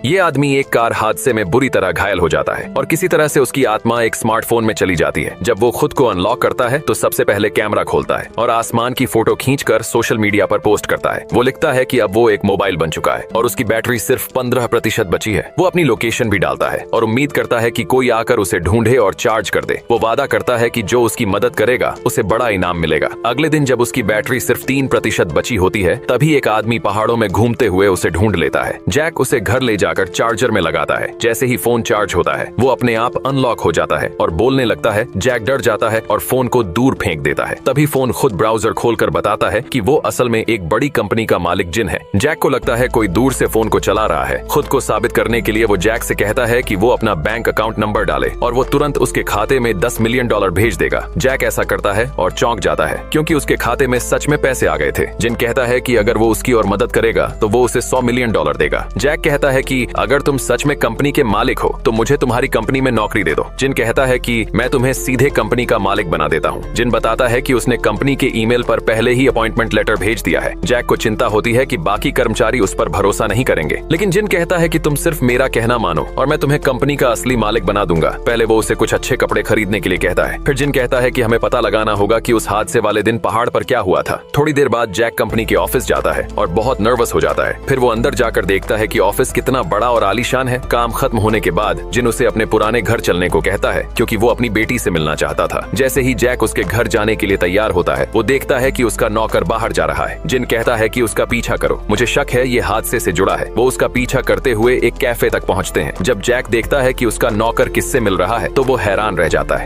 ये आदमी एक कार हादसे में बुरी तरह घायल हो जाता है और किसी तरह से उसकी आत्मा एक स्मार्टफोन में चली जाती है। जब वो खुद को अनलॉक करता है तो सबसे पहले कैमरा खोलता है और आसमान की फोटो खींचकर सोशल मीडिया पर पोस्ट करता है। वो लिखता है कि अब वो एक मोबाइल बन चुका है और उसकी बैटरी सिर्फ 15% बची है। वो अपनी लोकेशन भी डालता है और उम्मीद करता है कि कोई आकर उसे ढूंढे और चार्ज कर दे। वो वादा करता है कि जो उसकी मदद करेगा उसे बड़ा इनाम मिलेगा। अगले दिन जब उसकी बैटरी सिर्फ 3% बची होती है तभी एक आदमी पहाड़ों में घूमते हुए उसे ढूंढ लेता है। जैक उसे घर ले जाकर चार्जर में लगाता है। जैसे ही फोन चार्ज होता है वो अपने आप अनलॉक हो जाता है और बोलने लगता है। जैक डर जाता है और फोन को दूर फेंक देता है। तभी फोन खुद ब्राउजर खोलकर बताता है कि वो असल में एक बड़ी कंपनी का मालिक जिन है। जैक को लगता है कोई दूर से फोन को चला रहा है। खुद को साबित करने के लिए वो जैक से कहता है कि वो अपना बैंक अकाउंट नंबर डाले और वो तुरंत उसके खाते में $10 मिलियन भेज देगा। जैक ऐसा करता है और चौंक जाता है क्योंकि उसके खाते में सच में पैसे आ गए थे। जिन कहता है कि अगर वो उसकी और मदद करेगा तो वो उसे $100 मिलियन देगा। जैक कहता है कि अगर तुम सच में कंपनी के मालिक हो तो मुझे तुम्हारी कंपनी में नौकरी दे दो। जिन कहता है कि मैं तुम्हें सीधे कंपनी का मालिक बना देता हूँ। जिन बताता है कि उसने कंपनी के ईमेल पर पहले ही अपॉइंटमेंट लेटर भेज दिया है। जैक को चिंता होती है कि बाकी कर्मचारी उस पर भरोसा नहीं करेंगे, लेकिन जिन कहता है कि तुम सिर्फ मेरा कहना मानो और मैं तुम्हें कंपनी का असली मालिक बना दूंगा। पहले वो उसे कुछ अच्छे कपड़े खरीदने के लिए कहता है। फिर जिन कहता है कि हमें पता लगाना होगा कि उस हादसे वाले दिन पहाड़ पर क्या हुआ था। थोड़ी देर बाद जैक कंपनी के ऑफिस जाता है और बहुत नर्वस हो जाता है। फिर वो अंदर जाकर देखता है कि ऑफिस कितना बड़ा और आलीशान है। काम खत्म होने के बाद जिन उसे अपने पुराने घर चलने को कहता है क्योंकि वो अपनी बेटी से मिलना चाहता था। जैसे ही जैक उसके घर जाने के लिए तैयार होता है वो देखता है कि उसका नौकर बाहर जा रहा है। जिन कहता है कि उसका पीछा करो, मुझे शक है ये हादसे से जुड़ा है। वो उसका पीछा करते हुए एक कैफे तक पहुंचते हैं। जब जैक देखता है कि उसका नौकर किससे मिल रहा है तो वो हैरान रह जाता है।